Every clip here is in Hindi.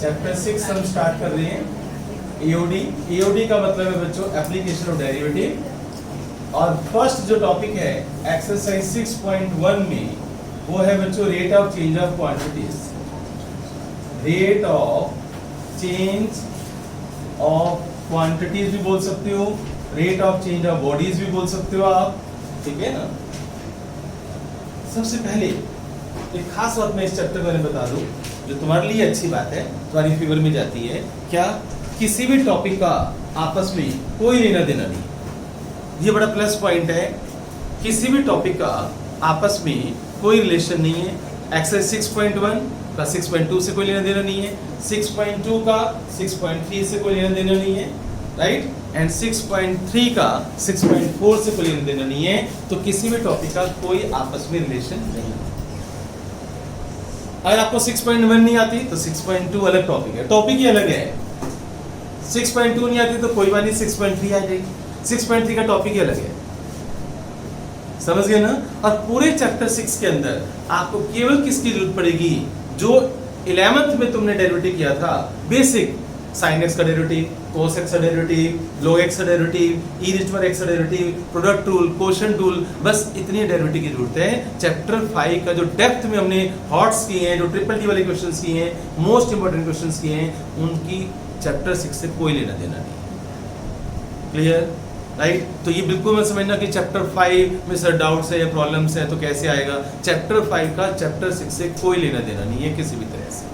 चैप्टर 6 हम स्टार्ट कर रहे हैं। एओडी, एओडी का मतलब है बच्चों एप्लीकेशन ऑफ डेरिवेटिव। और फर्स्ट जो टॉपिक है एक्सरसाइज 6.1 में वो है बच्चों rate of change of quantities. Rate of change of quantities भी बोल सकते हो, rate of change of bodies भी बोल सकते हो आप, ठीक है ना। सबसे पहले एक खास बात मैं इस चैप्टर के बारे में बता दूं जो तुम्हारे लिए अच्छी बात है, तुम्हारी फेवर में जाती है। क्या? किसी भी टॉपिक का आपस में कोई लेना देना नहीं। ये बड़ा प्लस पॉइंट है। किसी भी टॉपिक का आपस में कोई रिलेशन नहीं है। एक्सरसाइज 6.1 का 6.2 से कोई लेना देना नहीं है, 6.2 का 6.3 से कोई लेना देना नहीं है, राइट। एंड 6.3 का 6.4 से कोई लेना देना नहीं है। तो किसी भी टॉपिक का कोई आपस में रिलेशन नहीं है। अगर आपको 6.1 नहीं आती तो 6.2 अलग टॉपिक है, टॉपिक ही अलग है। 6.2 नहीं आती तो कोई बात नहीं, 6.3 आ जाएगी। 6.3 का टॉपिक ही अलग है, समझ गए ना। और पूरे चैप्टर 6 के अंदर आपको केवल किसकी जरूरत पड़ेगी? जो 11th में तुमने डेरिवेटिव किया था, बेसिक sin x का डेरिवेटिव, cos x का डेरिवेटिव, log x का derivative, e raised by x का derivative, product rule, quotient rule, बस इतनी डेरिवेटिव की जरूरत है। चैप्टर 5 का जो डेप्थ में हमने हॉट्स किए हैं, जो ट्रिपल डी वाले क्वेश्चंस किए हैं, मोस्ट इंपोर्टेंट क्वेश्चंस किए हैं, उनकी चैप्टर 6 से कोई लेना देना नहीं। Clear, right. तो ये बिल्कुल मत समझना कि चैप्टर 5 में सर डाउट्स है या प्रॉब्लम्स है तो कैसे आएगा। चैप्टर 5 का चैप्टर 6 से कोई लेना देना नहीं है किसी भी तरह से।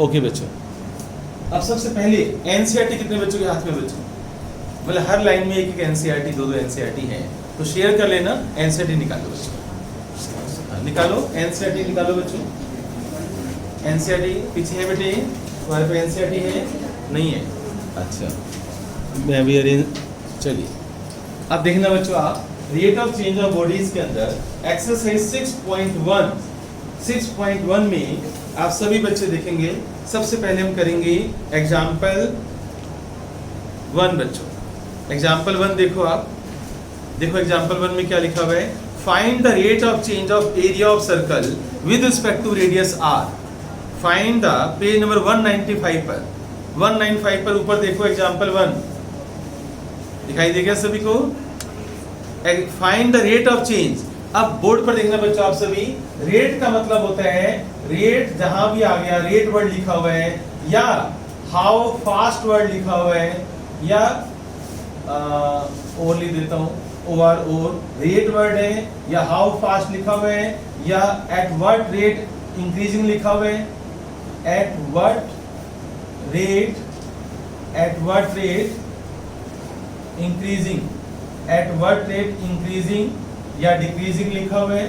ओके बच्चों, अब सबसे पहले एनसीईआरटी कितने बच्चों के हाथ में बच्चों? मतलब हर लाइन में एक एक एनसीईआरटी, दो एनसीईआरटी हैं, तो शेयर कर लेना। एनसीईआरटी निकालो बच्चों, निकालो एनसीईआरटी, निकालो बच्चों। एनसीईआरटी पीछे है बेटे, तुम्हारे पे एनसीईआरटी है? नहीं है, अच्छा मैं अभी अरेंज। चलिए अब देखना बच्चों, आप rate of change of bodies के अंदर एक्सरसाइज 6.1 में आप सभी बच्चे देखेंगे। सबसे पहले हम करेंगे एग्जाम्पल 1 बच्चों। एग्जाम्पल 1 देखो, आप देखो एग्जाम्पल 1 में क्या लिखा हुआ है। Find the rate of change of area of circle with respect to radius r. Find the, page number 195 पर, 195 पर ऊपर देखो एग्जाम्पल 1 दिखाई देगा सभी को। Find the rate of change. अब बोर्ड पर देखना बच्चों आप सभी। रेट का मतलब होता है, रेट जहां भी आ गया, रेट वर्ड लिखा हुआ है या हाउ फास्ट वर्ड लिखा हुआ है या और लिख देता हूं ओवर और रेट वर्ड है या हाउ फास्ट लिखा हुआ है या एट व्हाट रेट इंक्रीजिंग लिखा हुआ है, eight what rate, eight what rate increasing, eight what rate increasing या डिक्रीजिंग लिखा हुआ है,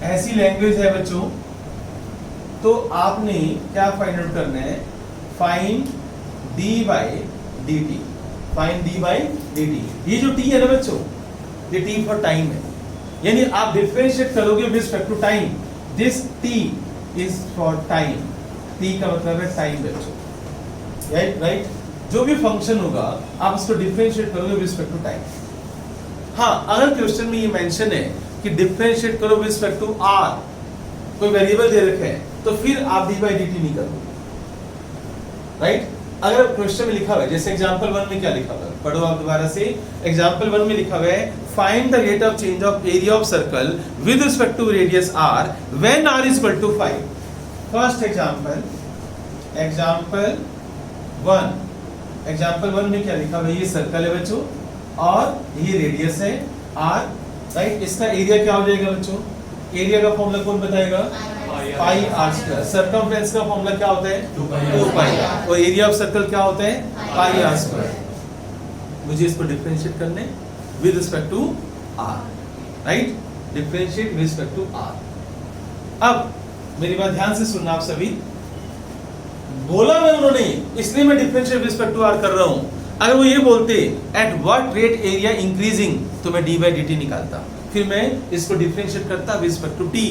ऐसी लैंग्वेज है बच्चों। तो आपने क्या फाइंड आउट करना है? Find D by d T, find D by d T. ये जो टी है ना बच्चों, ये टी फॉर टाइम है, यानी आप डिफरेंशिएट करोगे with respect to time. This t is for time. T का मतलब है टाइम बच्चों, राइट राइट। जो भी फंक्शन होगा आप उसको डिफरेंशिएट करोगे विद रिस्पेक्ट टू टाइम। हाँ, अगर क्वेश्चन में ये मेंशन है कि डिफरेंशिएट करो विद रिस्पेक्ट टू आर, कोई वेरिएबल दे रखा है, तो फिर आप डी बाई डी टी नहीं करोगे, राइट। अगर क्वेश्चन में लिखा हुआ है, जैसे एग्जांपल 1 में क्या लिखा हुआ है, पढ़ो आप दोबारा से। एग्जांपल 1 में लिखा हुआ है find the rate of change of area of circle with respect to radius r when r is equal to 5। First example, example 1, example 1 में क्या लिखा हुआ है? ये सर्कल है बच्चों और ये रेडियस है आर, राइट। इसका एरिया क्या हो जाएगा बच्चों? एरिया का फॉर्मूला कौन बताएगा? Pi r square. सर्कमफ्रेंस का फॉर्मूला क्या होता है? 2 पाई आर। और एरिया ऑफ सर्कल क्या होता है? Pi r square. मुझे इसको डिफरेंशिएट करने with respect to r, right. Differentiate with respect to r. अब मेरी बात ध्यान से सुनना आप सभी। बोला मैं उन्होंने, इसलिए मैं differentiate with respect to r कर रहा हूं। अगर वो ये बोलते at what rate area increasing, तो मैं डी बाई डी टी निकालता, फिर मैं इसको डिफरेंशिएट करता with respect to t,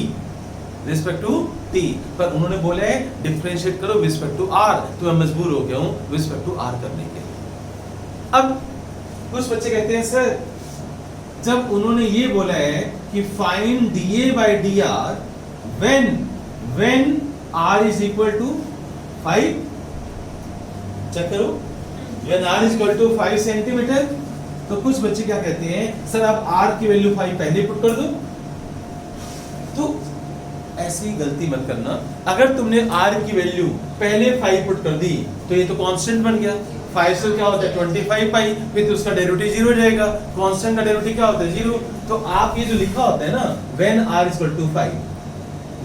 respect to t. पर उन्होंने बोले डिफरेंशिएट करो विद रिस्पेक्ट टू आर, तो मैं मजबूर हो गया हूं विद रिस्पेक्ट टू आर करने के लिए। अब कुछ बच्चे कहते हैं सर जब उन्होंने ये बोला है कि find d a by d r when when r is equal to 5, check करो, when r is equal to 5 centimetre. तो कुछ बच्चे क्या कहते हैं, सर आप r की वैल्यू 5 पहले पुट कर दो। तो ऐसी गलती मत करना, अगर तुमने r की वैल्यू पहले 5 पुट कर दी तो ये तो कांस्टेंट बन गया। 5 से क्या होता है 25 पाई, फिर तो उसका डेरिवेटिव 0 हो जाएगा, कांस्टेंट का डेरिवेटिव क्या होता है 0। तो आप ये जो लिखा होता है ना when r equal to 5,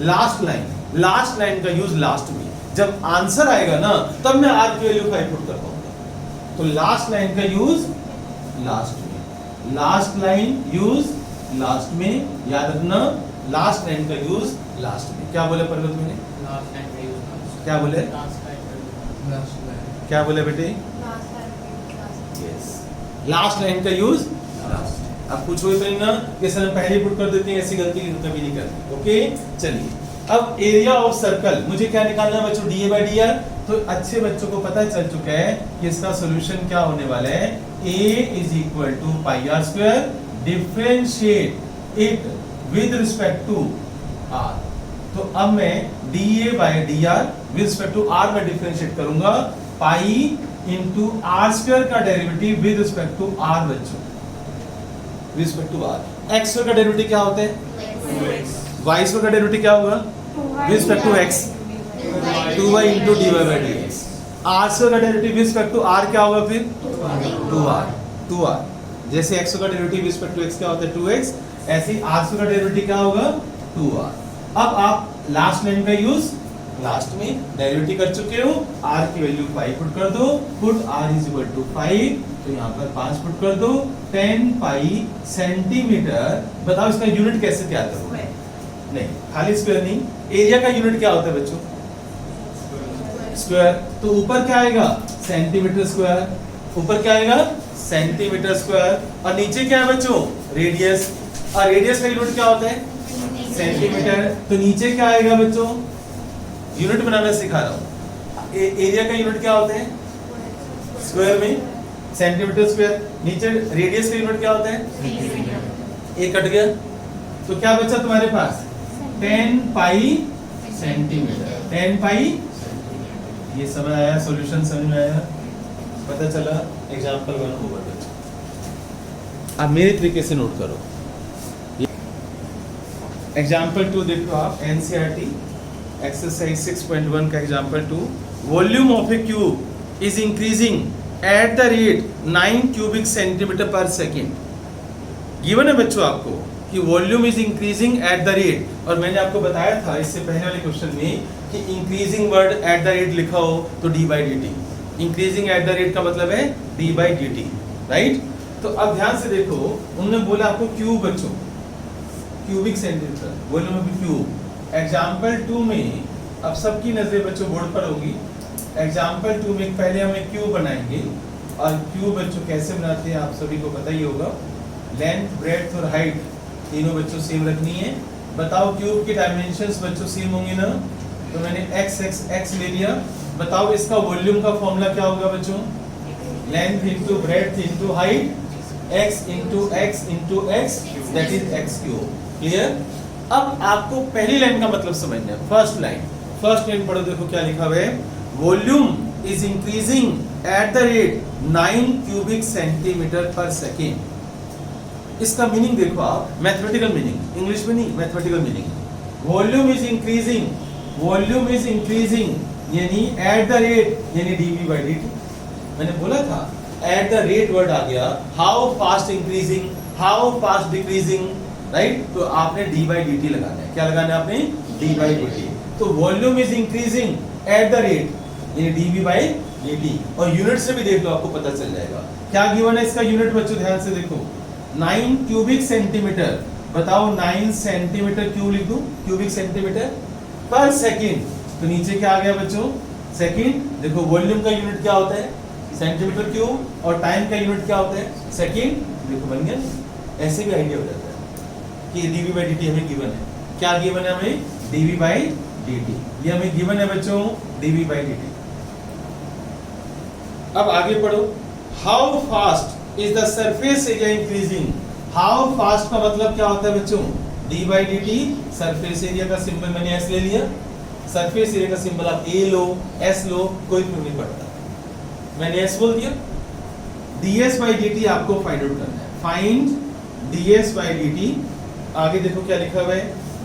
last line का यूज लास्ट में, जब आंसर आएगा ना तब मैं r की वैल्यू 5 पुट कर पाऊंगा। तो लास्ट लाइन का यूज लास्ट में, लास्ट लाइन यूज लास्ट में, याद रखना लास्ट लाइन का यूज लास्ट में। क्या बोले पर्वत मैंने, लास्ट लाइन का यूज लास्ट, क्या बोले, लास्ट लाइन, क्या बोले बेटे, यस लास्ट लाइन का यूज लास्ट। अब पूछो इतने ना कि सर हम पहले पुट कर देते हैं, ऐसी गलती कभी नहीं करते। ओके चलिए, अब एरिया ऑफ सर्कल मुझे क्या निकालना है बच्चों, डीए बाई डीआर। तो अच्छे बच्चों को पता चल चुका है कि इसका सॉल्यूशन क्या होने वाला है, a is equal to pi r square, differentiate it with respect to r। तो अब मैं dA by dr with respect to r में डिफरेंशिएट करूंगा, पाई इंटू आर स्क्वायर का derivative with respect to r बच्चों, with respect to r। x square का डेरिवेटिव क्या होता है 2x, y स्क्वायर का डेरिवेटिव क्या होगा with respect to x, 2y into dy by dx। r square का derivative with respect to r क्या होगा फिर 2r। जैसे x का derivative with respect to x क्या होता है 2x, ऐसे ही r स्क्वायर का डेरिवेटिव क्या होगा 2r। अब आप लास्ट लाइन का यूज लास्ट में डेरिवेटिव कर चुके हो, r की वैल्यू 5 पुट कर दो, put r is equal to 5, तो यहाँ पर 5 पुट कर दो, 10 पाई सेंटीमीटर। बताओ इसका यूनिट कैसे तैयार करोगे, नहीं खाली स्क्वायर नहीं, एरिया का यूनिट क्या होता है बच्चों स्क्वायर। तो ऊपर क्या आएगा सेंटीमीटर स्क्वायर, ऊपर क्या आएगा सेंटीमीटर स्क्वायर, और नीचे क्या है बच्चों रेडियस, और रेडियस का यूनिट क्या होता है सेंटीमीटर। तो नीचे क्या आएगा बच्चों, यूनिट बनाना सिखा रहा हूँ, एरिया का यूनिट क्या होता है स्क्वायर में सेंटीमीटर स्क्वायर, नीचे रेडियस का यूनिट क्या होता है, एक कट गया, तो क्या बचा तुम्हारे पास 10 पाई सेंटीमीटर, 10 पाई। ये समझ आया, सॉल्यूशन समझ में आया, पता चला एग्जांपल 1 ओवर बच्चों। अब मेरे तरीके से नोट करो, एग्जाम्पल 2 देखो आप, एनसीईआरटी एक्सरसाइज 6.1 का example 2, volume of A cube is increasing at the rate 9 cubic centimetre पर सेकेंड। गिवन है बच्चों आपको कि volume is increasing at the rate, और मैंने आपको बताया था इससे पहले वाले क्वेश्चन में कि increasing word at the rate लिखा हो तो D by d T, increasing at the rate का मतलब है D by d T, right. तो अब ध्यान से देखो, उन्होंने बोला आपको क्यूब बच्चों, cubic centimetre, volume of cube. Example 2 में अब सबकी नजरें बच्चों बोर्ड पर होगी। एग्जाम्पल 2 में पहले हम एक क्यूब बनाएंगे, और क्यूब बच्चों कैसे बनाते हैं आप सभी को पता ही होगा, लेंथ ब्रेड्थ और हाइट तीनों बच्चों सेम रखनी है। बताओ क्यूब के डायमेंशंस बच्चों सेम होंगे ना, तो मैंने x ले लिया। बताओ इसका वॉल्यूम का फॉर्मूला क्या होगा बच्चों, length into breadth into height, x into x that is x cube. Clear. अब आपको पहली लाइन का मतलब समझना है, फर्स्ट लाइन पढ़ो, देखो क्या लिखा हुआ है, volume is increasing at the rate 9 cubic centimetre पर सेकेंड। इसका मीनिंग देखो आप, मैथमेटिकल मीनिंग, इंग्लिश में नहीं, mathematical meaning. Volume is increasing यानी एट द रेट, यानी dV by dt। मैंने बोला था एट द रेट वर्ड आ गया, how fast increasing, how fast decreasing, right. तो आपने d by dt लगाना है, क्या लगाना है आपने d by dt। तो volume is increasing at the rate यानी dV by dt, और यूनिट से भी देख लो आपको पता चल जाएगा क्या गिवन है इसका यूनिट बच्चों, ध्यान से देखो 9 क्यूबिक सेंटीमीटर। बताओ 9 सेंटीमीटर क्यूब लिख दूं, क्यूबिक सेंटीमीटर पर सेकंड। तो नीचे क्या आ गया बच्चों सेकंड। देखो वॉल्यूम का यूनिट क्या होता है सेंटीमीटर क्यूब, और टाइम का यूनिट क्या होता है सेकंड। देखो बन गया, ऐसे भी आइडिया हो जाता है कि dV by dt हमें गिवन है। क्या गिवन है हमें dV by dt, ये हमें गिवन है बच्चों dV by dt। अब आगे पढ़ो, how fast is the surface area increasing. How fast का मतलब क्या होता है बच्चों d by dt, surface area का सिंबल मैंने ऐसे ले लिया, सरफेस एरिया का सिंबल आप ए लो, एस लो, कोई फर्क नहीं पड़ता। मैंने एस बोल दिया। ds by dt आपको फाइंड आउट करना है। Find ds by dt। आगे देखो क्या लिखा हुआ है,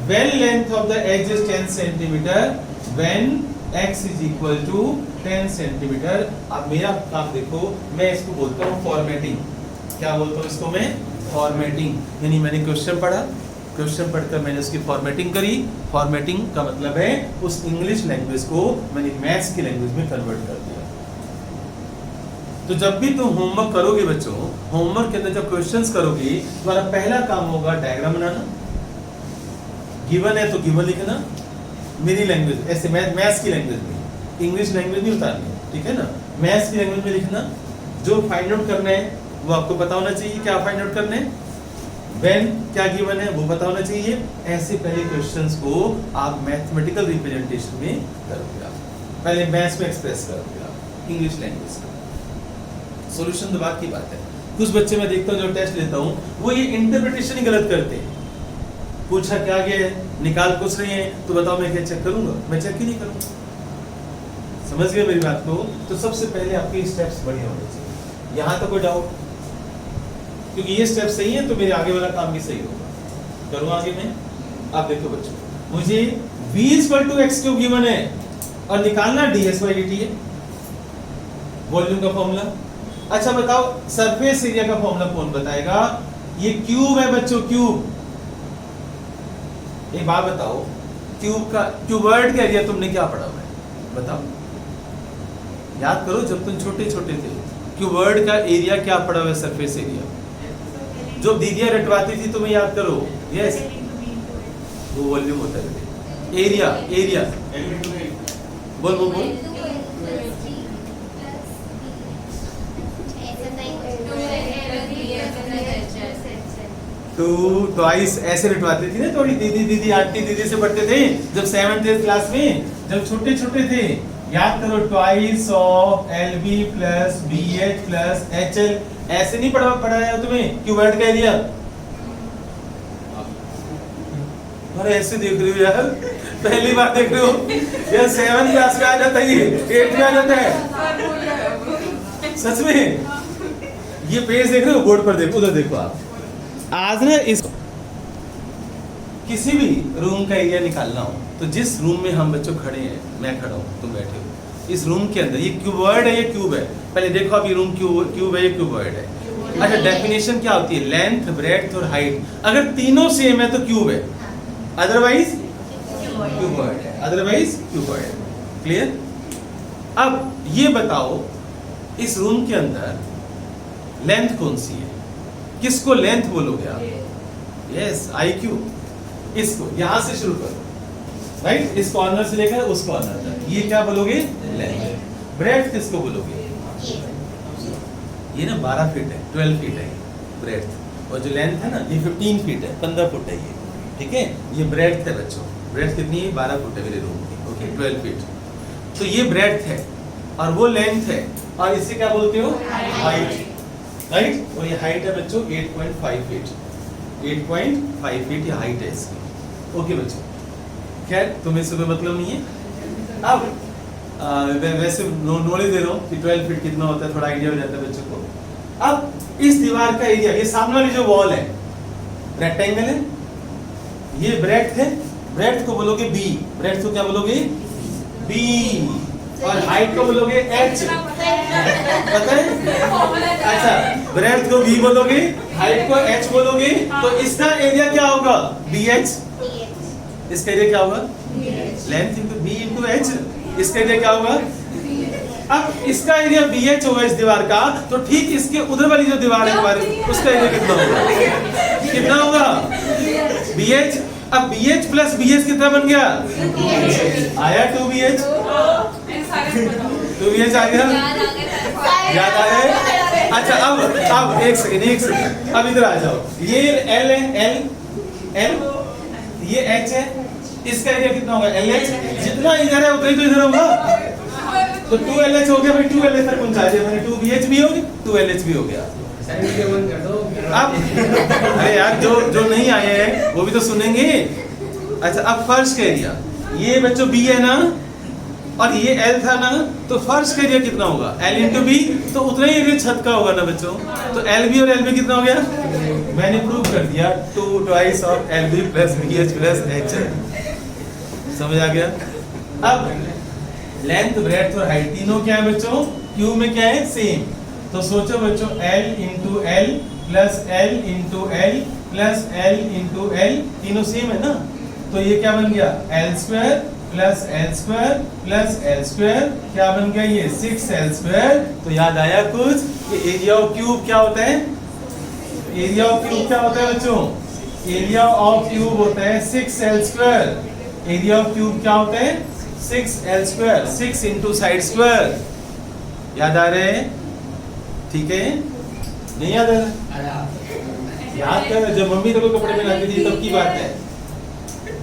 when length of the edge is 10 cm when x is equal to 10 cm। अब मेरा काम देखो, मैं इसको बोलता हूँ फॉर्मेटिंग। क्या बोलता हूँ इसको मैं? फॉर्मेटिंग। यानी मैंने क्वेश्चन पढ़ा, क्वेश्चन पढ़कर मैंने उसकी फॉर्मेटिंग करी। फॉर्मेटिंग का मतलब है उस इंग्लिश लैंग्वेज को मैंने मैथ्स की लैंग्वेज में कन्वर्ट कर दिया। तो जब भी तुम होमवर्क करोगे बच्चों, होमवर्क के अंदर जब क्वेश्चंस करोगे, तुम्हारा पहला काम होगा डायग्राम बनाना। गिवन है तो गिवन लिखना मेरी लैंग्वेज, ऐसे मैथ्स की लैंग्वेज में, इंग्लिश लैंग्वेज नहीं उतारनी, ठीक है ना? मैथ्स की लैंग्वेज में लिखना। जो फाइंड आउट करना है वो आपको पता होना चाहिए, क्या फाइंड आउट करना है, व्हेन क्या गिवन है वो पता होना चाहिए। ऐसे पहले क्वेश्चंस को आप मैथमेटिकल रिप्रेजेंटेशन में करोगे, आप पहले मैथ्स में एक्सप्रेस करोगे आप इंग्लिश लैंग्वेज का। सॉल्यूशन तो बात की बात है। कुछ बच्चे मैं देखता हूँ जो टेस्ट लेता हूँ, वो ये इंटरप्रिटेशन ही गलत करते हैं। पूछा क्या गया है, निकाल पूछ रहे हैं, तो बताओ मैं क्या चेक करूंगा? मैं चेक ही नहीं करूंगा। समझ गए मेरी बात को? तो सबसे पहले आपके स्टेप्स बढ़िया होने चाहिए। यहाँ तो कोई डाउट, क्योंकि ये स्टेप सही है तो मेरे आगे वाला काम भी सही होगा। करूँ आगे मैं? आप देखो बच्चों, मुझे v = x³ गिवन है और निकालना ds by dt है, वॉल्यूम का फॉर्मूला। अच्छा बताओ, सरफेस एरिया का फॉर्मूला कौन बताएगा? ये क्यूब है बच्चों, क्यूब। एक बात बताओ, क्यूबॉइड का एरिया तुमने क्या पढ़ा हुआ है? बताओ, याद करो। जब तुम छोटे छोटे थे, क्यूबॉइड का एरिया क्या पढ़ा हुआ है? Surface area. जो दीदियां रटवाती थी तुम्हें याद करो। यस, वो वॉल्यूम होता है। एरिया, एरिया बोल बोल बोल। टू ट्वाइस ऐसे रटवाती थी ना थोड़ी, दीदी दीदी आंटी दीदी से पढ़ते थे जब 7th 8th क्लास में, जब छोटे छोटे थे। याद करो, twice of LB plus BH plus HL। ऐसे नहीं पढ़ाया तुम्हें क्यूबॉइड का एरिया? अरे ऐसे देख रहे हो यार, पहली बार देख रहे हो यार। 7th क्लास में आ जाता है, 8th में आ जाता है सच में। ये पेज देख रहे हो, बोर्ड पर देखो, उधर देखो आप। आज ना इस किसी भी रूम का एरिया निकालना हो तो जिस रूम में हम बच्चों खड़े हैं, मैं खड़ा हूँ, तुम बैठे हो, इस रूम के अंदर ये क्यूबॉइड है, ये क्यूब है। पहले देखो अब ये रूम क्यूब है, ये क्यूबॉइड है। अच्छा, डेफिनेशन क्या होती है? लेंथ, ब्रेड्थ और हाइट। अगर तीनों सेम है तो क्यूब है, अदरवाइज क्यूबॉइड है, अदरवाइज क्यूबॉइड है। क्लियर? अब ये बताओ, इस रूम के अंदर लेंथ कौन सी है? किसको लेंथ बोलोगे आप? Yes, IQ। इसको यहां से शुरू करो, राइट? इस कॉर्नर से लेकर उस कॉर्नर तक, ये क्या बोलोगे? लेंथ। ब्रेड्थ किसको बोलोगे? ये ना 12 फीट है, 12 फीट है ब्रेड्थ। और जो लेंथ है ना, ये 15 फीट है, 15 फुट है ये, ठीक है? ये ब्रेड्थ है बच्चों। ब्रेड्थ कितनी है? 12 फुट है मेरे रूम की, ओके, 12 फीट। तो ये ब्रेड्थ है और वो लेंथ है, और इसे क्या बोलते हो? Height, right? और ये हाइट है बच्चों 8.5 फीट। 8.5 फीट ये हाइट है इसकी, ओके बच्चों। खैर, तुम्हें इससे कोई मतलब नहीं है। अब वैसे नॉलेज दे रहा हूँ कि 12 फीट कितना होता है, थोड़ा आइडिया हो जाता है बच्चों को। अब इस दीवार का एरिया, ये सामने वाली जो वॉल है रेक्टेंगल है, ये ब्रेड्थ है, ब्रेड्थ को बोलोगे B। ब्रेड्थ को क्या बोलोगे? B। और हाइट को बोलोगे H। पता है? अच्छा, ब्रेड्थ को B बोलोगे, हाइट को H बोलोगे, तो इसका एरिया क्या होगा? BH। इसका एरिया क्या होगा? Length into B into H। इसका एरिया क्या होगा? अब इसका एरिया BH होगा इस दीवार का, तो ठीक इसके उधर वाली जो दीवार है हमारे, उसका एरिया कितना होगा? कितना होगा? BH। अब BH प्लस BH कितना बन गया? आया 2BH। 2BH आ गया, याद आ गया? अच्छा, अब एक सेकंड, अब इधर आ जाओ। ये L है, L, ये H है, इसका एरिया कितना होगा? LH। जितना इधर है उतना ही तो इधर होगा, तो 2LH हो गया भाई। 2LH तक पहुंचा दिया मैंने, 2BH भी हो गया, 2LH भी हो गया। अब अरे यार, जो नहीं आए हैं वो भी तो सुनेंगे। अच्छा, अब फर्श का एरिया, ये बच्चों बी है ना, और ये एल था ना, तो फर्श का एरिया कितना होगा? एल इंटू बी, तो उतना ही एरिया छत का होगा ना बच्चों। तो एल बी और एल बी कितना हो गया? मैंने प्रूव कर दिया 2 twice of l b plus b h plus h. समझ आ गया? अब लेंथ, ब्रेड्थ और हाइट तीनों क्या है बच्चों? क्यू में क्या है? सेम। तो सोचो बच्चों, L into L plus L into L plus L into L, तीनों सेम है ना। तो ये क्या बन गया? L square plus L square plus L square, क्या बन गया ये? 6 एल स्क्वायर। तो याद आया कुछ कि एरिया ऑफ क्यूब क्या होता है? एरिया ऑफ क्यूब क्या होता है बच्चों? एरिया ऑफ क्यूब होता है 6 L square. Area of cube क्या होता है? 6 L square, 6 into side square. याद आ रहे हैं? ठीक है, नहीं याद आ रहा? याद कर, जब मम्मी तेरे को कपड़े पहनाती थी तब की बात है।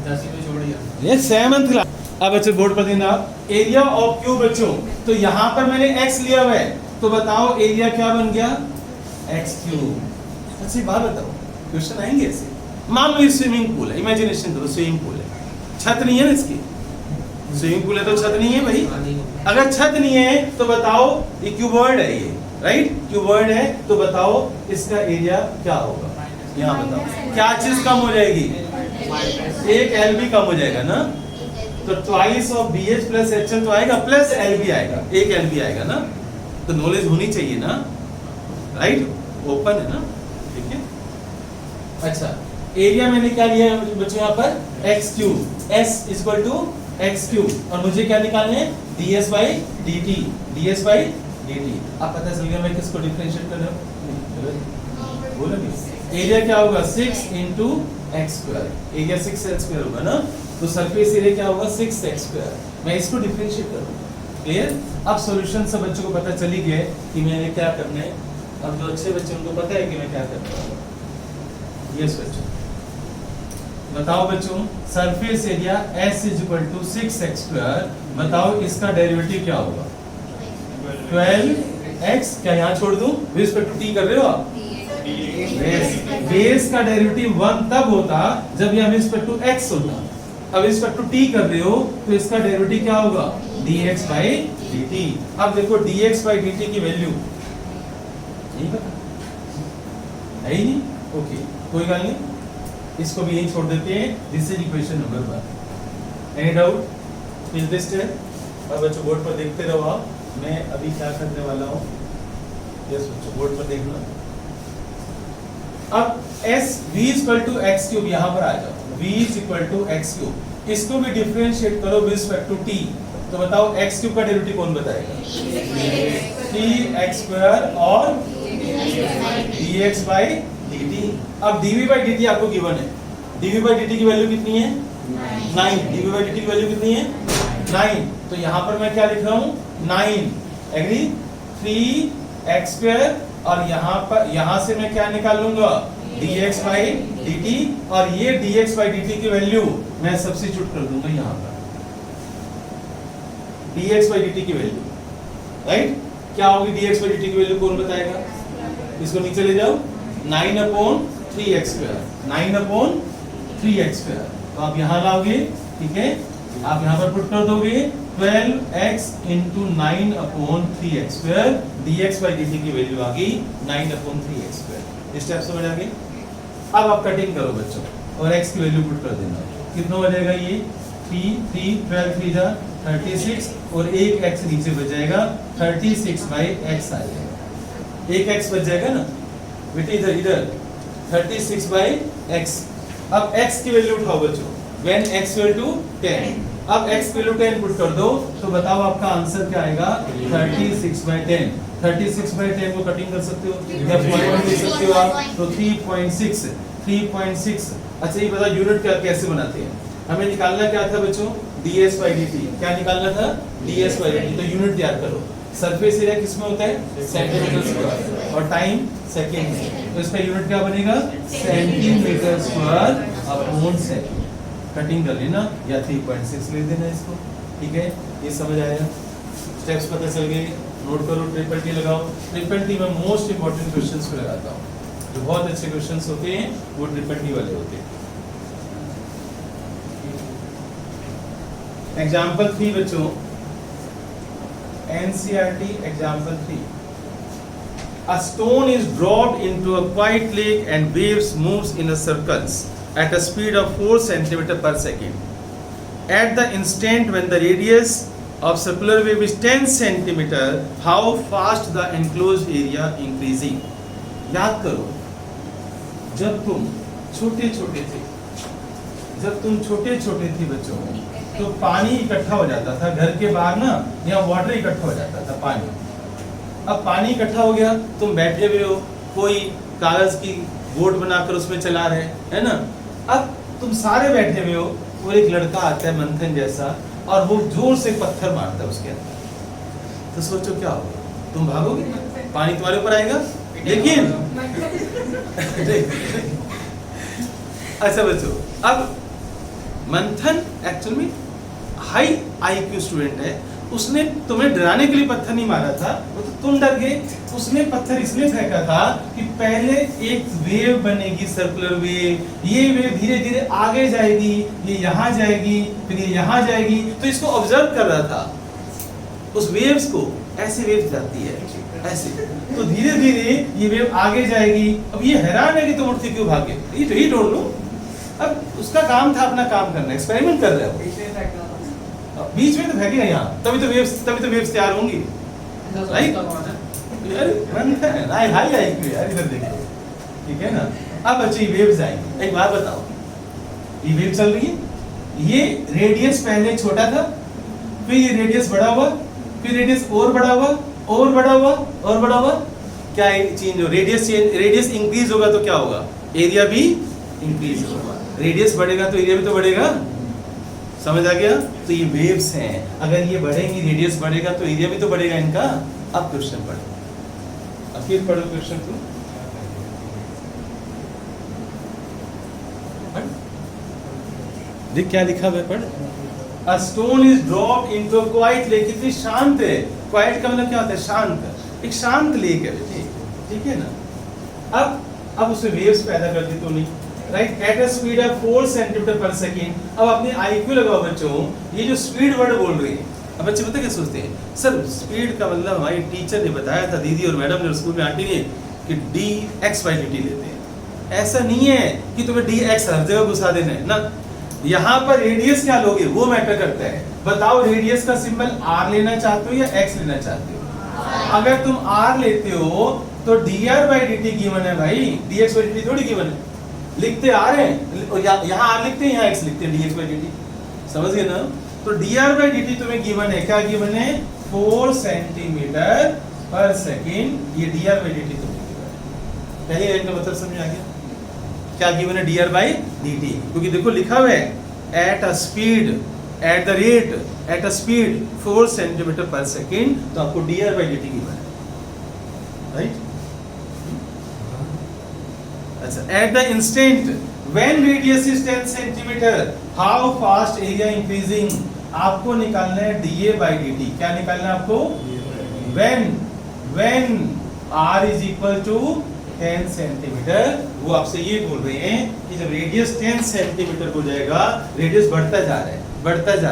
10 में छोड़ दिया। ये 7th क्लास। अब बच्चों बोर्ड पर देना, एरिया ऑफ क्यूब बच्चों। तो यहाँ पर मैंने x लिया हुआ है, तो बताओ एरिया क्या बन गया? x cube. अच्छी बात बताओ, क्वेश्चन आएंगे ऐसे। मान लो ये स्विमिंग पूल है, इमेजिनेशन करो स्विमिंग पूल है, छत नहीं है ना इसकी। स्विमिंग पूल है तो छत नहीं है भाई। अगर छत नहीं है तो बताओ, ये क्यूबॉइड है ये, राइट? क्यूबॉइड है, तो बताओ इसका एरिया क्या होगा? यहाँ बताओ, क्या चीज कम हो जाएगी? एक एल बी कम हो जाएगा ना। तो twice of b h plus h l तो आएगा, प्लस एल बी आएगा, एक एल बी आएगा ना। तो नॉलेज होनी चाहिए ना, राइट? ओपन है ना, ठीक है। अच्छा, एरिया मैंने क्या लिया है बच्चों यहाँ पर? X cube, s equal to x cube, और मुझे क्या निकालना है? D s by d t, d s by d t. अब पता चल गया मैं किसको डिफरेंशिएट कर रहा हूँ? बोलो नहीं। एरिया क्या होगा? 6 into x square, area 6 x square होगा ना। तो सरफेस एरिया क्या होगा? 6 एक्स स्क्वायर। मैं इसको डिफरेंशिएट करूँगा, क्लियर? अब सॉल्यूशन सब बच्चों को पता चली गया कि मैंने क्या करना है। अब जो अच्छे बच्चे उनको पता है कि मैं क्या करना है। यस बच्चों, बताओ बच्चों, surface area S is equal to 6 x square. बताओ इसका डेरिवेटिव क्या होगा? 12x। क्या यहाँ छोड़ दूं? बेस पे t कर रहे हो आप? बेस का डेरिवेटिव 1 तब होता जब यह रिस्पेक्ट टू x होता। अब रिस्पेक्ट टू t कर रहे हो तो इसका डेरिवेटिव क्या होगा? dx by dt। अब देखो dx by dt की वैल्यू नहीं पता है ही नहीं। ओके, कोई बात नहीं, इसको भी यही छोड़ देते हैं। This is equation number 1। Any doubt? Fill this step. अब बच्चों बोर्ड पर देखते रहो आप, मैं अभी क्या करने वाला हूँ। यस बच्चों, बोर्ड पर देखना। अब s v equal to x cube, यहाँ पर आ जाओ। v is equal to x cube, इसको भी डिफरेंशिएट करो विद रिस्पेक्ट टू t। तो बताओ x क्यूब का डेरिवेटिव कौन बताएगा? 3x स्क्वायर और dx by dt। अब dv by dt आपको गिवन है। dv by dt की वैल्यू कितनी है? 9। dv by dt की वैल्यू कितनी है? 9। तो यहाँ पर मैं क्या लिख रहा हूँ? 9। एग्री? 3x स्क्वायर, और यहाँ पर, यहाँ से मैं क्या निकाल लूंगा? dx by dt, और ये dx by dt की वैल्यू मैं सब्स्टिट्यूट कर दूंगा यहाँ पर। dx by dt की वैल्यू, राइट? क्या होगी dx by dt की वैल्यू? कौन बताएगा? इसको नीचे ले जाओ। 9/3x square, 9/3x square. तो आप यहाँ लाओगे, ठीक है? आप यहाँ पर पुट कर दोगे 12x into 9/3x square, dx by dt की वैल्यू आ गई 9/3x स्क्वायर। इस स्टेप समझ आ गई? अब आप कटिंग करो बच्चों, और x की वैल्यू पुट कर देना। कितना हो जाएगा ये? 12 3 जा 36, और एक x नीचे बच जाएगा, 36/x आ जाएगा। एक x बच जाएगा ना बेटे, इधर इधर 36/x। अब x की वैल्यू उठाओ बच्चों, when x equal to 10। अब x की वैल्यू 10 पुट कर दो, तो बताओ आपका आंसर क्या आएगा? 36/10। 36/10 को कटिंग कर सकते हो या पॉइंट ले सकते हो आप, तो 3.6। 3.6। अच्छा ये बताओ यूनिट क्या कैसे बनाते हैं? हमें निकालना क्या था बच्चों? ds by dt। क्या निकालना था? ds by dt। तो यूनिट तैयार करो। सरफेस एरिया किसमें होता है? सेंटीमीटर स्क्वायर, और टाइम सेकंड में। तो इसका यूनिट क्या बनेगा? Centimetre square upon second. Cutting कर लेना या 3.6 ले देना इसको, ठीक है? ये समझ आया? स्टेप्स पता चल गए? नोट करो, ट्रिपल टी लगाओ। ट्रिपल टी में मोस्ट इंपॉर्टेंट क्वेश्चंस को लगाता हूँ। जो बहुत अच्छे क्वेश्चंस होते हैं वो ट्रिपल टी वाले होते हैं। एग्जाम्पल 3 बच्चों, NCERT example 3। A stone is dropped into a quiet lake and waves moves in a circles at a speed of 4 centimeter per second. At the instant when the radius of circular wave is 10 centimeter, how fast the enclosed area increasing? याद करो, जब तुम छोटे छोटे थे बच्चों, तो पानी इकट्ठा हो जाता था घर के बाहर ना, यहाँ वाटर इकट्ठा हो जाता था पानी। अब पानी इकट्ठा हो गया, तुम बैठे हुए हो, कोई कागज की बोट बनाकर उसमें चला रहे है ना। अब तुम सारे बैठे हुए हो, वो एक लड़का आता है मंथन जैसा, और वो जोर से पत्थर मारता है उसके अंदर। तो सोचो क्या होगा, तुम भागोगे, पानी तुम्हारे ऊपर आएगा। लेकिन अच्छा बच्चों, अब मंथन एक्चुअल में हाई IQ स्टूडेंट है, उसने तुम्हें डराने के लिए पत्थर नहीं मारा था, वो तो तुम डर गए। उसने पत्थर इसलिए फेंका था कि पहले एक वेव बनेगी, सर्कुलर वेव, ये वेव धीरे धीरे आगे जाएगी, ये यहाँ जाएगी, फिर ये यहाँ जाएगी। तो इसको ऑब्जर्व कर रहा था, उस वेव्स को। ऐसे वेव जाती है ऐसे, तो धीरे धीरे ये वेव आगे जाएगी। अब ये हैरान है कि तुम उठते क्यों भागे, ये डोंट नो। अब उसका काम था अपना काम करना, एक्सपेरिमेंट कर रहा है, बीच में तो फेंकेगा यहाँ, तभी तो वेव्स तैयार होंगी, राइट। हाई IQ यार, इधर देखो, ठीक है ना। अब बच्चे वेव्स आएंगी। एक बात बताओ, ये वेव चल रही है, ये रेडियस पहले छोटा था, फिर ये रेडियस बड़ा हुआ, फिर रेडियस और बड़ा हुआ, और बड़ा हुआ, और बड़ा हुआ। क्या चेंज हो, रेडियस इंक्रीज होगा तो क्या होगा, एरिया भी इंक्रीज होगा। रेडियस बढ़ेगा तो एरिया भी तो बढ़ेगा, समझ आ गया। तो ये वेव्स हैं, अगर ये बढ़ेंगी, रेडियस बढ़ेगा तो एरिया भी तो बढ़ेगा इनका। अब क्वेश्चन पढ़ो, अब फिर पढ़ो क्वेश्चन को। देख क्या लिखा है, पढ़। A stone is dropped into a quiet lake। कितनी शांत है, क्वाइट का मतलब क्या होता है, शांत। एक शांत लेक है, ठीक है ना। अब उसमें वेव्स पैदा कर दी तूने, right, eight a speed of 4 centimetre पर सेकेंड। अब अपनी IQ लगाओ बच्चों, ये जो स्पीड वर्ड बोल रही है। अब बच्चे पता क्या सोचते हैं, सर स्पीड का मतलब हमारी टीचर ने बताया था, दीदी और मैडम ने स्कूल में, आंटी ने, कि dx/dt लेते हैं। ऐसा नहीं है कि तुम्हें dx हर जगह घुसा देना है ना। यहाँ पर रेडियस क्या लोगे वो मैटर करता है। बताओ, रेडियस का सिंबल R लेना चाहते हो या x लेना चाहते हो? अगर तुम R लेते हो तो dr/dt गिवन है भाई, dx/dt थोड़ी गिवन है। लिखते R है, यहाँ R लिखते हैं, यहाँ x लिखते हैं, dx/dt। समझ गए ना। तो dr/dt तुम्हें गिवन है, क्या गिवन है, 4 सेंटीमीटर पर सेकेंड। ये dr/dt तुम्हें गिवन है। पहले लाइन का मतलब समझ आ गया, क्या गिवन है, dr/dt। क्योंकि देखो लिखा हुआ है at a speed, at the rate, at a speed 4 centimetre पर सेकेंड, तो आपको dr/dt गिवन है, राइट। अच्छा, at the instant when radius is 10 centimetre, how fast area increasing. आपको निकालना है dA/dt। क्या निकालना है आपको, when r is equal to 10 centimetre. वो आपसे ये बोल रहे हैं कि जब रेडियस 10 सेंटीमीटर हो जाएगा, रेडियस बढ़ता जा रहा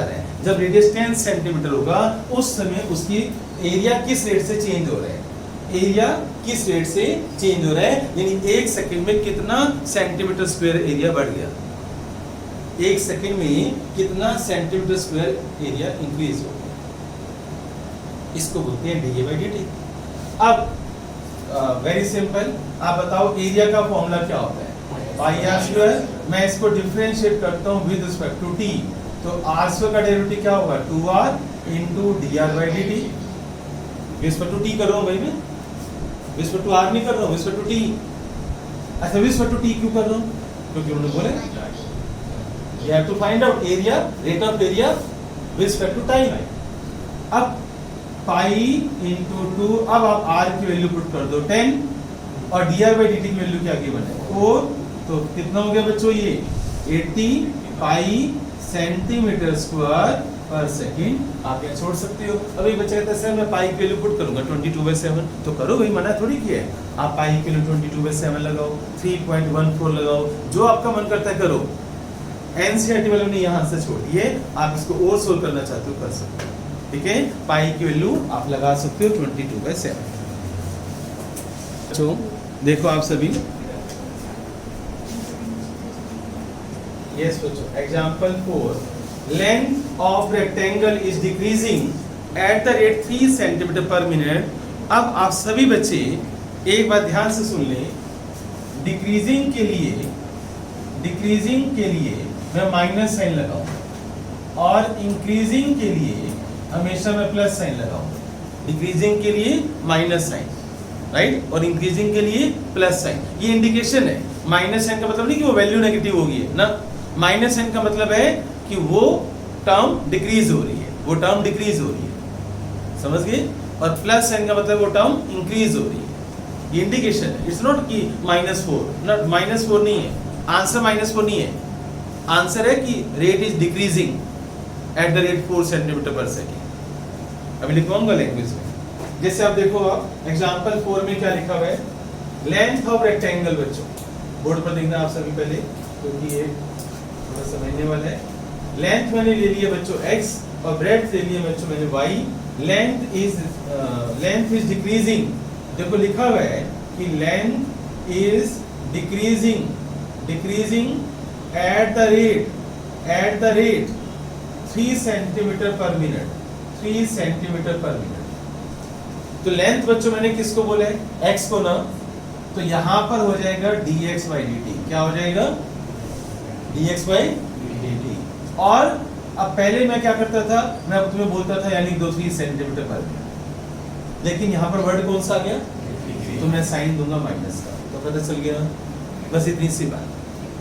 है। जब रेडियस 10 सेंटीमीटर होगा, उस समय उसकी एरिया किस रेट से चेंज हो रहा है, एरिया किस रेट से चेंज हो रहा है, यानी 1 सेकंड में कितना सेंटीमीटर स्क्वायर एरिया बढ़ गया, 1 सेकंड में कितना सेंटीमीटर स्क्वायर एरिया इंक्रीज हो गया। इसको बोलते हैं dA/dt। अब वेरी सिंपल, आप बताओ एरिया का फॉर्मूला क्या होता है, πr²। मैं इसको डिफरेंशिएट करता हूँ विद रिस्पेक्ट टू t, तो r² का डेरिवेटिव क्या होगा, 2r into dr/dt। विस्पेक्ट to t कर रहा हूँ भाई मैं, विस्पेक्ट टू r नहीं कर रहा हूँ, विस्पेक्ट टू t। अच्छा, विस्पेक्ट टू t क्यों कर रहा हूँ, क्योंकि उन्होंने बोले you have to find out area, rate of area with respect to time। अब पाई इंटू 2, अब आप r की वैल्यू पुट कर दो 10, और dr/dt की वैल्यू क्या गिवन है 4, तो कितना हो गया बच्चों, ये 80 पाई सेंटीमीटर स्क्वायर पर सेकंड। आप यहाँ छोड़ सकते हो। अभी बच्चा कहता है सर मैं पाई की वैल्यू पुट करूंगा 22/7, तो करो भाई, मना थोड़ी किया है। आप पाई की वैल्यू 22/7 लगाओ, 3.14 लगाओ, जो आपका मन करता है करो। एनसीईआरटी वालों ने यहाँ आंसर छोड़ दिए, आप इसको और सोल्व करना चाहते हो कर सकते हो, ठीक है। पाई की वैल्यू आप लगा सकते हो 22/7। तो देखो आप सभी, यस बच्चों, example 4, length of rectangle is decreasing at the rate 3 centimetre पर मिनट। अब आप सभी बच्चे एक बात ध्यान से सुन लें, डिक्रीजिंग के लिए मैं माइनस साइन लगाऊं और इंक्रीजिंग के लिए हमेशा मैं प्लस साइन लगाऊं। डिक्रीजिंग के लिए माइनस साइन, राइट, और इंक्रीजिंग के लिए प्लस साइन। ये इंडिकेशन है। माइनस साइन का मतलब नहीं कि वो वैल्यू नेगेटिव होगी है ना, माइनस साइन का मतलब है कि वो टर्म डिक्रीज हो रही है, वो टर्म डिक्रीज हो रही है, समझ गए। और प्लस साइन का मतलब वो टर्म इंक्रीज हो रही है, ये इंडिकेशन है। इट्स नॉट कि -4, नॉट -4 नहीं है आंसर, -4 नहीं है आंसर, है कि rate is decreasing at the rate 4 centimetre पर सेकेंड। अभी लिखवाऊंगा लैंग्वेज में। जैसे आप देखो, आप एग्जांपल 4 में क्या लिखा हुआ है, लेंथ ऑफ रेक्टेंगल। बच्चों बोर्ड पर देखना आप सभी पहले, क्योंकि ये थोड़ा समझने वाला है। लेंथ मैंने ले लिया बच्चों x और ब्रेड्थ ले लिया बच्चों मैंने y। लेंथ इज डिक्रीजिंग, देखो लिखा हुआ है कि length is decreasing at the rate 3 centimetre पर मिनट, 3 सेंटीमीटर पर मिनट। तो लेंथ बच्चों मैंने किसको बोला है, x को ना, तो यहां पर हो जाएगा dx/dt। क्या हो जाएगा, dx/dt। और अब पहले मैं क्या करता था, मैं तुम्हें बोलता था यानी 2-3 सेंटीमीटर पर मिनट, लेकिन यहाँ पर वर्ड कौन सा आ गया, तो मैं साइन दूंगा माइनस का, तो पता चल गया। बस इतनी सी बात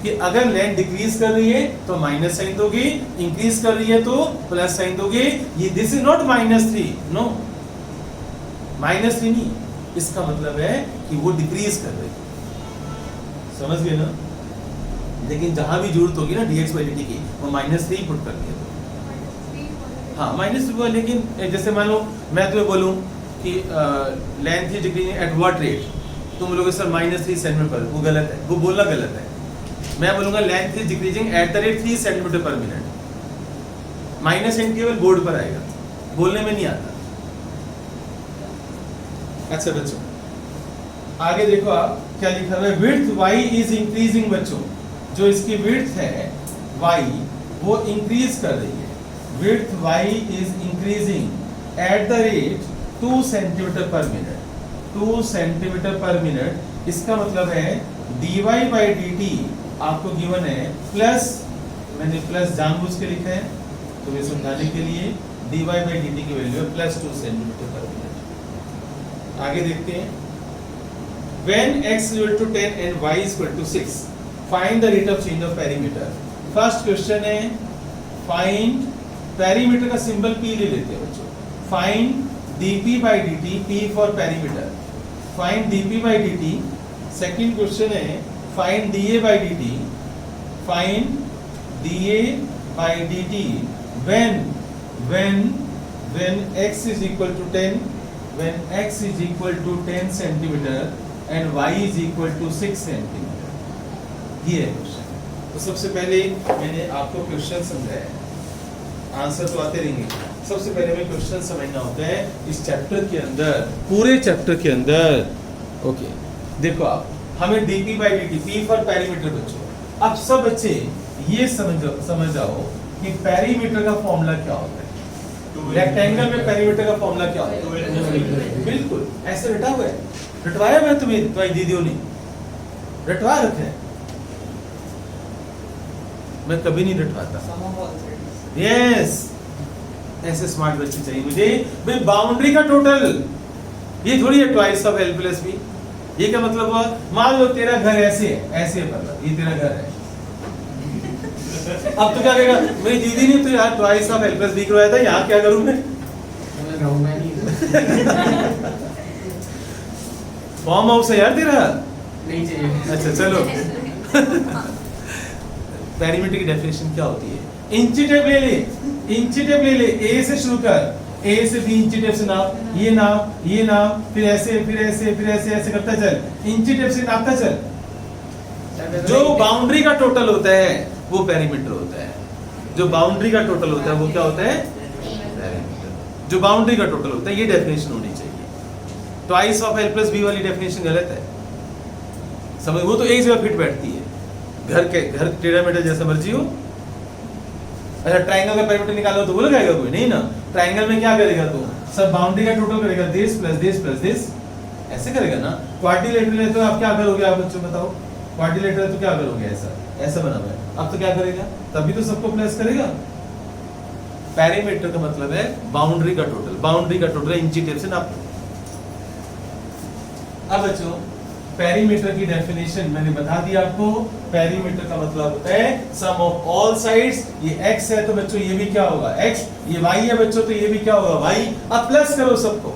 कि अगर लेंथ डिक्रीज कर रही है तो माइनस साइन दोगे, इंक्रीज कर रही है तो प्लस साइन दोगे। ये दिस इज नॉट -3, नो, -3 नहीं, इसका मतलब है कि वो डिक्रीज कर रही है, समझ गए ना। लेकिन जहां भी जरूरत होगी ना dx/dt की, वो -3 पुट कर दिया तो हाँ -3। लेकिन जैसे मान लो मैं तुम्हें बोलूं कि length is decreasing eight what rate, तुम बोलोगे सर -3 सेंटीमीटर पर, वो गलत है, वो बोलना गलत है। मैं बोलूंगा length is decreasing at the rate 3 centimetre पर मिनट। माइनस साइन केवल बोर्ड पर आएगा, बोलने में नहीं आता। अच्छा बच्चों आगे देखो आप क्या लिखा हुआ है, विड्थ y इज इंक्रीजिंग। बच्चों जो इसकी विड्थ है y वो इंक्रीज कर रही है, width y is increasing at the rate 2 centimetre पर मिनट, 2 सेंटीमीटर पर मिनट। इसका मतलब है dy/dt आपको गिवन है प्लस, मैंने प्लस जानबूझ के लिखा है तुम्हें समझाने के लिए, dy/dt की वैल्यू है +2 सेंटीमीटर पर मिनट। आगे देखते हैं, when x is equal to 10 and y is equal to 6, find the rate of change of perimeter। First question है फाइंड, पेरीमीटर का सिंबल p ले लेते हैं बच्चों, find dp/dt, p for perimeter, find dp/dt। Second question है find da/dt, find da/dt when x is equal to 10, when x is equal to 10 centimeter and y is equal to 6 centimeter। ये है क्वेश्चन। तो सबसे पहले मैंने आपको क्वेश्चन समझाया, आंसर तो आते रहेंगे। सबसे पहले हमें क्वेश्चन समझना होता है इस चैप्टर के अंदर, पूरे चैप्टर के अंदर। ओके देखो आप, हमें dp/dt, p फॉर पेरीमीटर बच्चों। अब सब बच्चे ये समझ जाओ कि पेरीमीटर का फॉर्मूला क्या होता है, रेक्टेंगल में पेरीमीटर का फॉर्मूला क्या होता है। बिल्कुल ऐसे रटा हुआ है, रटवाया मैं तुम्हें, तुम्हारी दीदियों ने रटवा रखे हैं, मैं कभी नहीं रटवाता। यस, ऐसे स्मार्ट बच्चे चाहिए मुझे। भाई बाउंड्री का टोटल, ये थोड़ी है twice of l plus b। ये क्या मतलब हुआ, मान लो तेरा घर ऐसे है, ऐसे मतलब ये तेरा घर है। अब तो क्या कहेगा, मेरी दीदी ने तो यार twice of l plus b करवाया था, यहाँ क्या करूं मैं फॉर्म हाउस है यार तेरा, नहीं चाहिए। अच्छा चलो पेरीमीटर की डेफिनेशन क्या होती है, इंची टेप ले ले, इंची टेप ले ले, ए से शुरू कर, ए से बी इंची टेप से नाप, ये नाप, ये नाप, फिर ऐसे फिर ऐसे फिर ऐसे ऐसे करता चल, इंची टेप से नापता चल। जो बाउंड्री का टोटल होता है वो पेरीमीटर होता है। जो बाउंड्री का टोटल होता है वो क्या होता है? पेरीमीटर। जो बाउंड्री का टोटल होता है, ये डेफिनेशन होनी चाहिए। Twice of l plus b वाली डेफिनेशन गलत है, समझ, वो तो एक जगह फिट बैठती है। घर टेढ़ा मेढ़ा जैसा मर्जी हो। अच्छा, ट्रायंगल का पेरीमीटर निकालो तो बोल जाएगा कोई? नहीं ना। ट्रायंगल में क्या करेगा तू? सब बाउंड्री का टोटल करेगा, this plus this plus this, ऐसे करेगा ना। क्वाड्रिलेटरल है तो आप क्या करोगे? आप बच्चों बताओ, क्वाड्रिलेटरल है तो क्या करोगे? ऐसा ऐसा बना हुआ है, अब तो क्या करेगा? तभी तो सबको प्लस करेगा। पेरीमीटर का मतलब है बाउंड्री का टोटल, बाउंड्री का टोटल इंची टेप से नाप। अब बच्चों पेरीमीटर की डेफिनेशन मैंने बता दी आपको। पेरीमीटर का मतलब होता है सम ऑफ ऑल साइड्स। ये x है तो बच्चों ये भी क्या होगा? x। ये y है बच्चों तो ये भी क्या होगा? y। अब प्लस करो सबको,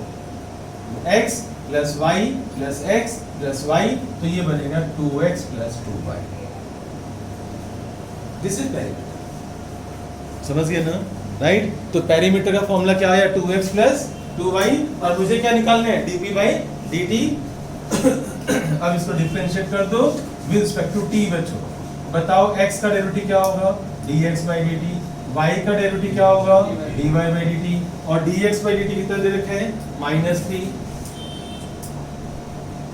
x plus y plus x plus y, तो ये बनेगा 2x plus 2y। This is perimeter, समझ गए ना? राइट। तो पेरीमीटर का फॉर्मूला क्या आया? 2x plus 2y। और मुझे क्या निकालना है? dp by dt। अब इसको डिफरेंशिएट कर दो विद रिस्पेक्ट टू t बच्चों। बताओ x का डेरिवेटिव क्या होगा? dx by dt। y का डेरिवेटिव क्या होगा? dy by dt। और dx by dt कितना दे रखे हैं? -3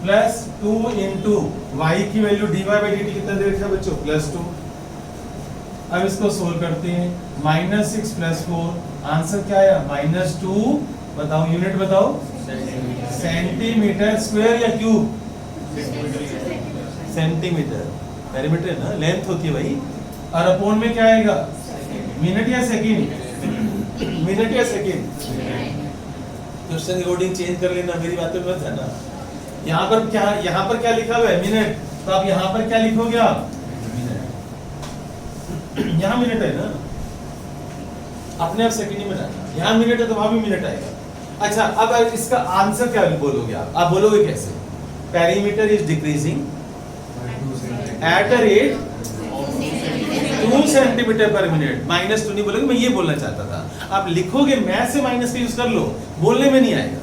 प्लस 2 इंटू y की वैल्यू dy by dt कितना दे रखा है बच्चों? +2। अब इसको सोल्व करते हैं। -6 प्लस 4, आंसर क्या आया? -2। बताओ यूनिट बताओ, सेंटीमीटर स्क्वायर या क्यूब? सेंटीमीटर। पेरीमीटर है ना, लेंथ होती है भाई। और अपॉन में क्या आएगा? मिनट या सेकंड? मिनट या सेकंड? क्वेश्चन रिकॉर्डिंग चेंज कर लेना, मेरी बात पे मत जाना। यहाँ पर क्या लिखा हुआ है? मिनट। तो आप यहाँ पर क्या लिखोगे आप? मिनट। यहाँ मिनट है ना, अपने आप सेकंड में जाना। यहाँ मिनट है तो वहां भी मिनट आएगा। अच्छा, अब इसका आंसर क्या बोलोगे आप बोलोगे कैसे? Perimeter is decreasing at a rate 2 centimetre पर मिनट। -2 नहीं बोलोगे, मैं ये बोलना चाहता था। आप लिखोगे मैथ से माइनस का यूज कर लो, बोलने में नहीं आएगा,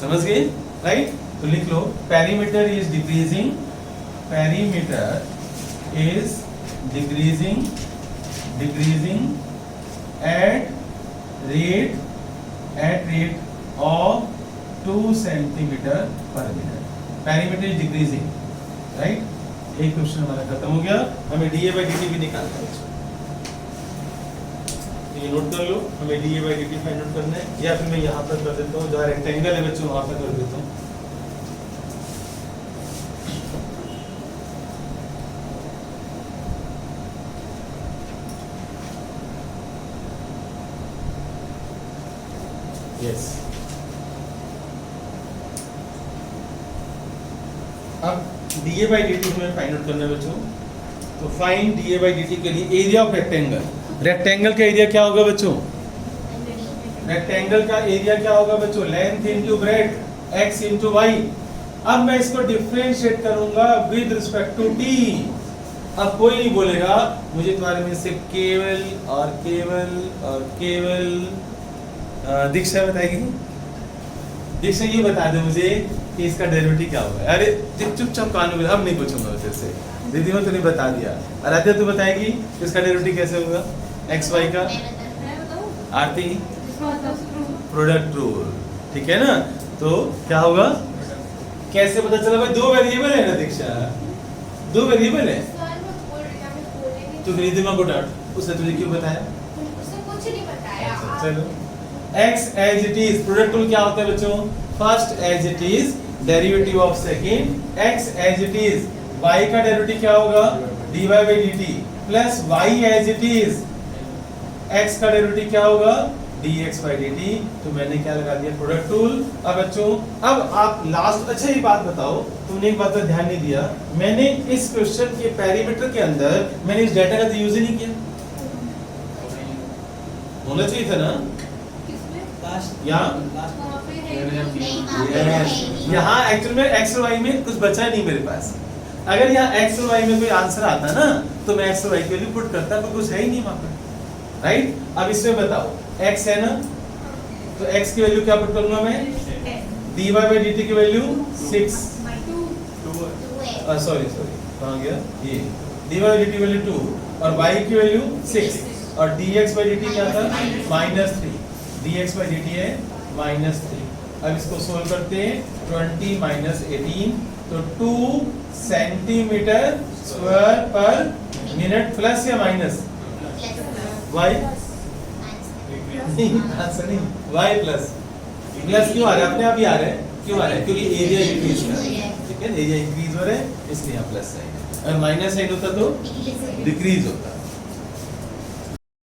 समझ गए? राइट। तो लिख लो perimeter is decreasing, perimeter is decreasing at rate of 2 centimetre पर minute. Perimeter is decreasing, right. एक क्वेश्चन हमारा खत्म हो गया। हमें dA by dt भी निकालना है, ये नोट कर लो। हमें dA by dt find out करना है, या फिर मैं यहाँ पर कर देता हूँ, जहाँ रेक्टेंगल है बच्चों वहाँ पर कर देता हूँ। यस। अब dA by dt हमें फाइंड आउट करना है बच्चों। तो फाइंड dA by dt के लिए एरिया ऑफ रेक्टेंगल। रेक्टेंगल का एरिया क्या होगा बच्चों? रेक्टेंगल का एरिया क्या होगा बच्चों? Length into breadth, x into y। अब मैं इसको डिफरेंशिएट करूंगा विद रिस्पेक्ट टू t। अब कोई नहीं बोलेगा मुझे तुम्हारे में से केवल दीक्षा बताएगी। दीक्षा ये बता दे मुझे कि इसका डेरिवेटिव क्या होगा। अरे चुपचाप कान में, अब नहीं पूछूंगा फिर से। दीदी मैं तूने बता दिया। आराध्या तू बताएगी इसका डेरिवेटिव कैसे होगा? एक्स वाई का। आरती प्रोडक्ट रूल, ठीक है ना। तो क्या होगा? कैसे पता चला भाई? 2 वेरिएबल है ना दीक्षा, 2 वेरिएबल है। तू मेरे दिमाग को डांट, उसने तुझे क्यों बताया? उसने कुछ नहीं बताया। चलो, x as it is, product rule क्या होता है बच्चों? First as it is, derivative of second x as it is। y का डेरिवेटिव क्या होगा? dy by dt plus y as it is। x का डेरिवेटिव क्या होगा? dx by dt। तो मैंने क्या लगा दिया? Product rule. अब बच्चों, अब आप लास्ट, अच्छा ये बात बताओ, तुमने एक बात पर ध्यान नहीं दिया। मैंने इस क्वेश्चन के पेरीमीटर के अंदर मैंने इस डेटा का यूज ही नहीं किया। होना चाहिए था ना यहाँ एक्चुअल में एक्स और वाई में कुछ बचा नहीं मेरे पास। अगर यहाँ एक्स और वाई में कोई आंसर आता ना तो मैं एक्स और वाई की वैल्यू पुट करता, पर कुछ है ही नहीं वहां पर, राइट। अब इसमें बताओ एक्स है ना, तो एक्स की वैल्यू क्या पुट करूंगा मैं? dy by dt की वैल्यू 6, सॉरी कहाँ गया ये? dy by dt वैल्यू 2 और y की वैल्यू 6 और dx by dt क्या था -3 dx by dt है -3। अब इसको सोल्व करते हैं 20 माइनस 18 तो 2 सेंटीमीटर स्क्वायर पर मिनट प्लस या माइनस y नहीं आंसर नहीं y प्लस क्यों आ रहा है अपने आप ही आ रहा है क्यों आ रहा है क्योंकि एरिया इंक्रीज हो रहा है ठीक है एरिया इंक्रीज हो रहा है इसलिए यहाँ प्लस साइन है अगर माइनस साइन होता तो डिक्रीज होता